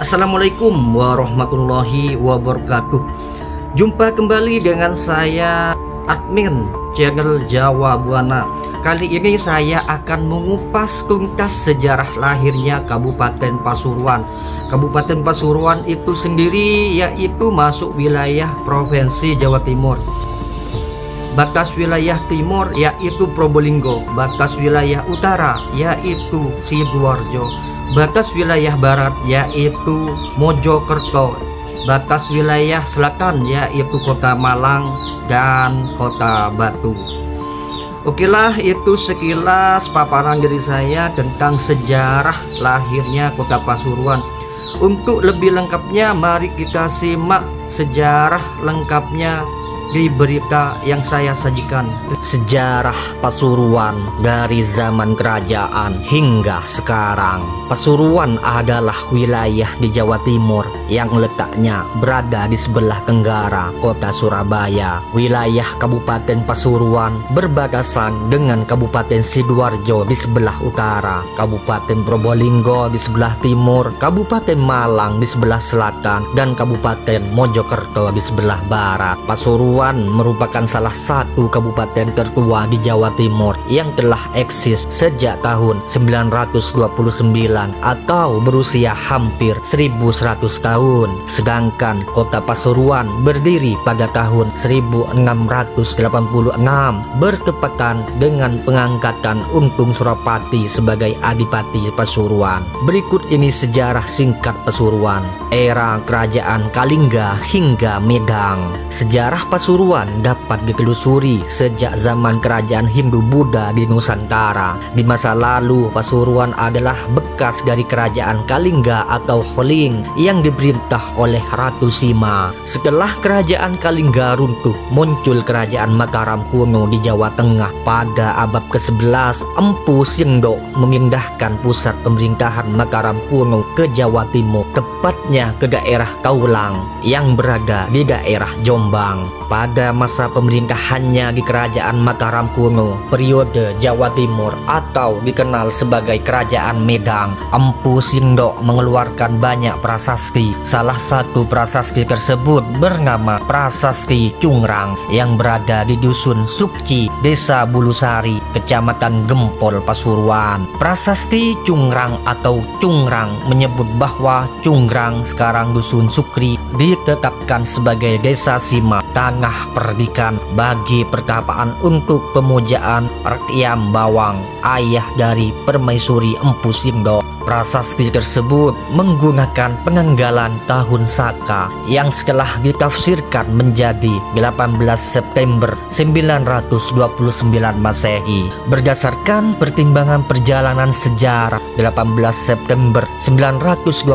Assalamualaikum warahmatullahi wabarakatuh. Jumpa kembali dengan saya, admin channel Jawa Buana. Kali ini saya akan mengupas tuntas sejarah lahirnya Kabupaten Pasuruan. Kabupaten Pasuruan itu sendiri yaitu masuk wilayah Provinsi Jawa Timur. Batas wilayah timur yaitu Probolinggo, batas wilayah utara yaitu Sidoarjo, batas wilayah barat yaitu Mojokerto, batas wilayah selatan yaitu Kota Malang dan Kota Batu. Okelah, itu sekilas paparan dari saya tentang sejarah lahirnya Kota Pasuruan. Untuk lebih lengkapnya, mari kita simak sejarah lengkapnya di berita yang saya sajikan. Sejarah Pasuruan dari zaman kerajaan hingga sekarang. Pasuruan adalah wilayah di Jawa Timur yang letaknya berada di sebelah tenggara kota Surabaya. Wilayah Kabupaten Pasuruan berbatasan dengan Kabupaten Sidoarjo di sebelah utara, Kabupaten Probolinggo di sebelah timur, Kabupaten Malang di sebelah selatan, dan Kabupaten Mojokerto di sebelah barat. Pasuruan merupakan salah satu kabupaten tertua di Jawa Timur yang telah eksis sejak tahun 929 atau berusia hampir 1100 tahun. Sedangkan Kota Pasuruan berdiri pada tahun 1686 bertepatan dengan pengangkatan Untung Surapati sebagai Adipati Pasuruan. Berikut ini sejarah singkat Pasuruan, era Kerajaan Kalingga hingga Medang. Sejarah Pasuruan dapat ditelusuri sejak zaman kerajaan Hindu-Buddha di Nusantara. Di masa lalu, Pasuruan adalah bekas dari kerajaan Kalingga atau Holing yang diperintah oleh Ratu Sima. Setelah kerajaan Kalingga runtuh, muncul kerajaan Mataram kuno di Jawa Tengah. Pada abad ke-11, Empu Sindok memindahkan pusat pemerintahan Mataram kuno ke Jawa Timur, tepatnya ke daerah Kaulang yang berada di daerah Jombang. Pada masa pemerintahannya di kerajaan Mataram kuno, periode Jawa Timur atau dikenal sebagai Kerajaan Medang, Empu Sindok mengeluarkan banyak prasasti. Salah satu prasasti tersebut bernama Prasasti Cungrang yang berada di Dusun Sukci, Desa Bulusari, Kecamatan Gempol, Pasuruan. Prasasti Cungrang atau Cungrang menyebut bahwa Cungrang, sekarang Dusun Sukri, ditetapkan sebagai Desa Sima, tanah perdikan bagi pertapaan untuk pemujaan Rakyam Bawang, ayah dari Permaisuri Empu Sindok. Prasasti tersebut menggunakan penanggalan tahun Saka yang setelah ditafsirkan menjadi 18 September 929 Masehi. Berdasarkan pertimbangan perjalanan sejarah, 18 September 929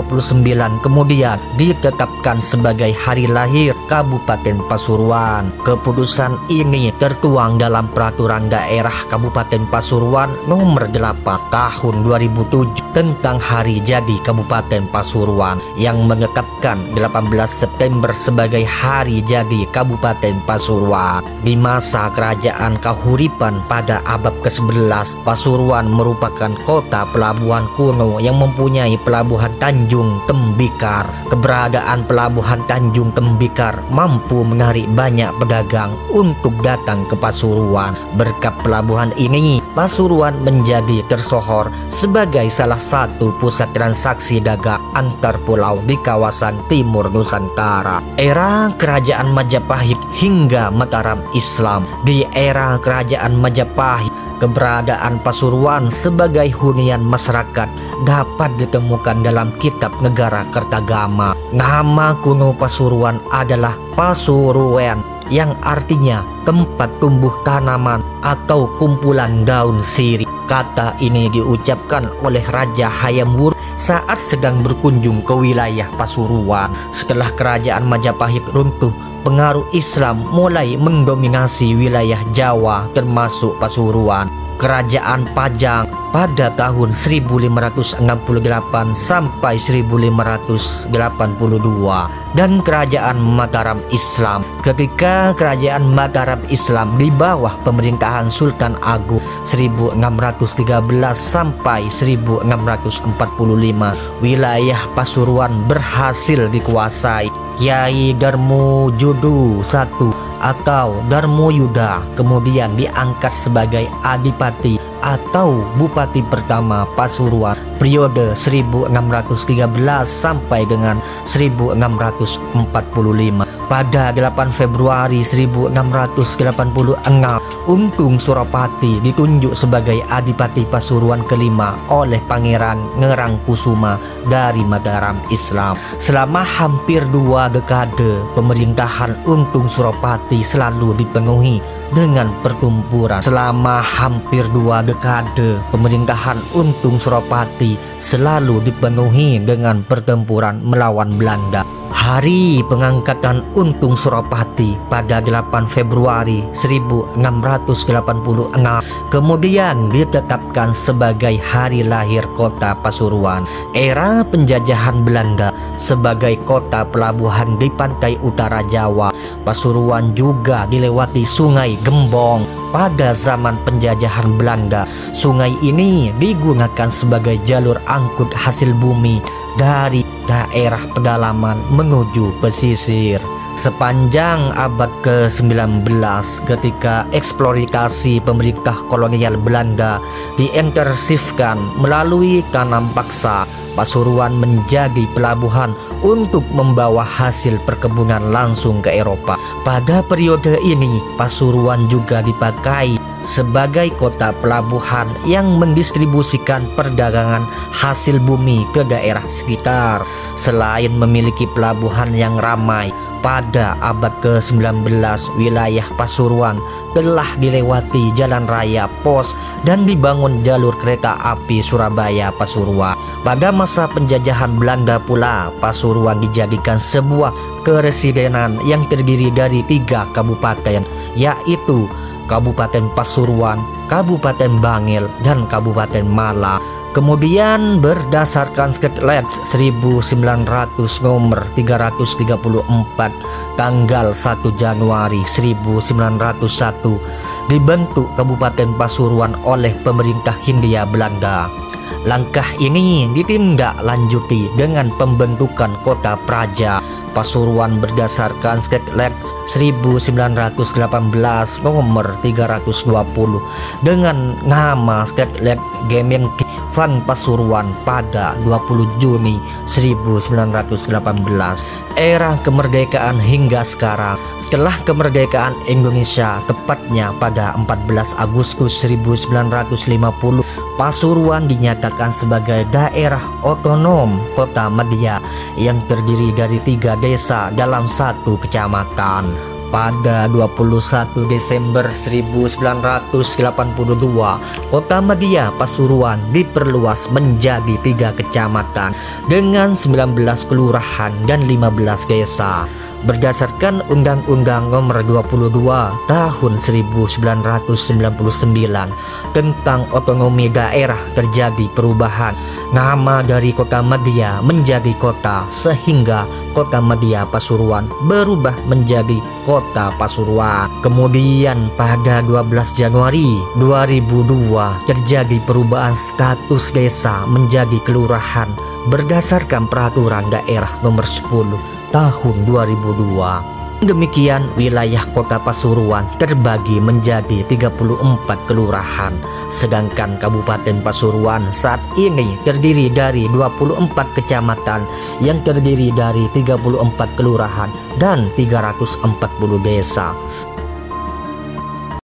kemudian ditetapkan sebagai hari lahir Kabupaten Pasuruan. Keputusan ini tertuang dalam Peraturan Daerah Kabupaten Pasuruan Nomor 8 Tahun 2007 tentang hari jadi Kabupaten Pasuruan yang menetapkan 18 September sebagai hari jadi Kabupaten Pasuruan. Di masa kerajaan Kahuripan pada abad ke-11, Pasuruan merupakan kota pelabuhan kuno yang mempunyai pelabuhan Tanjung Tembikar. Keberadaan pelabuhan Tanjung Tembikar mampu menarik banyak pedagang untuk datang ke Pasuruan. Berkat pelabuhan ini, Pasuruan menjadi tersohor sebagai salah satu pusat transaksi dagang antar pulau di kawasan timur Nusantara. Era Kerajaan Majapahit hingga Mataram Islam. Di era Kerajaan Majapahit, keberadaan Pasuruan sebagai hunian masyarakat dapat ditemukan dalam kitab Negara Kertagama. Nama kuno Pasuruan adalah Pasuruan yang artinya tempat tumbuh tanaman atau kumpulan daun sirih. Kata ini diucapkan oleh Raja Hayam Wuruk saat sedang berkunjung ke wilayah Pasuruan. Setelah kerajaan Majapahit runtuh, pengaruh Islam mulai mendominasi wilayah Jawa termasuk Pasuruan. Kerajaan Pajang pada tahun 1568 sampai 1582 dan Kerajaan Mataram Islam ketika Kerajaan Mataram Islam di bawah pemerintahan Sultan Agung 1613 sampai 1645 wilayah Pasuruan berhasil dikuasai Kyai Darmojodo I atau Darmoyuda, kemudian diangkat sebagai Adipati atau Bupati pertama Pasuruan periode 1613 sampai dengan 1645. Pada 8 Februari 1686, Untung Surapati ditunjuk sebagai Adipati Pasuruan kelima oleh Pangeran Ngerangkusuma dari Mataram Islam. Selama hampir 2 dekade, pemerintahan Untung Surapati selalu dipenuhi dengan pertempuran. Selama hampir 2 dekade, pemerintahan Untung Surapati selalu dipenuhi dengan pertempuran melawan Belanda. Hari pengangkatan Untung Surapati pada 8 Februari 1686 kemudian ditetapkan sebagai hari lahir kota Pasuruan. Era penjajahan Belanda sebagai kota pelabuhan di pantai utara Jawa, Pasuruan juga dilewati Sungai Gembong. Pada zaman penjajahan Belanda, sungai ini digunakan sebagai jalur angkut hasil bumi dari daerah pedalaman menuju pesisir. Sepanjang abad ke-19 ketika eksploitasi pemerintah kolonial Belanda diintensifkan melalui tanam paksa, Pasuruan menjadi pelabuhan untuk membawa hasil perkebunan langsung ke Eropa. Pada periode ini, Pasuruan juga dipakai sebagai kota pelabuhan yang mendistribusikan perdagangan hasil bumi ke daerah sekitar. Selain memiliki pelabuhan yang ramai, pada abad ke-19 wilayah Pasuruan telah dilewati jalan raya pos dan dibangun jalur kereta api Surabaya Pasuruan. Pada masa penjajahan Belanda pula, Pasuruan dijadikan sebuah keresidenan yang terdiri dari 3 kabupaten, yaitu Kabupaten Pasuruan, Kabupaten Bangil, dan Kabupaten Malang. Kemudian berdasarkan Sketlet 1900 nomor 334 tanggal 1 Januari 1901 dibentuk Kabupaten Pasuruan oleh pemerintah Hindia Belanda. Langkah ini ditindaklanjuti dengan pembentukan kota Praja Pasuruan berdasarkan Sketlet 1918 nomor 320 dengan nama Sketlet Gemeente van Pasuruan pada 20 Juni 1918. Era kemerdekaan hingga sekarang. Setelah kemerdekaan Indonesia, tepatnya pada 14 Agustus 1950, Pasuruan dinyatakan sebagai daerah otonom Kota Madia yang terdiri dari 3 desa dalam 1 kecamatan. Pada 21 Desember 1982, Kota Madia Pasuruan diperluas menjadi 3 kecamatan dengan 19 kelurahan dan 15 desa. Berdasarkan Undang-Undang Nomor 22 Tahun 1999 tentang otonomi daerah, terjadi perubahan nama dari Kota Madia menjadi kota, sehingga Kota Madia Pasuruan berubah menjadi Kota Pasuruan. Kemudian pada 12 Januari 2002 terjadi perubahan status desa menjadi kelurahan berdasarkan Peraturan Daerah Nomor 10 Tahun 2002. Demikian wilayah Kota Pasuruan terbagi menjadi 34 kelurahan, sedangkan Kabupaten Pasuruan saat ini terdiri dari 24 kecamatan yang terdiri dari 34 kelurahan dan 340 desa.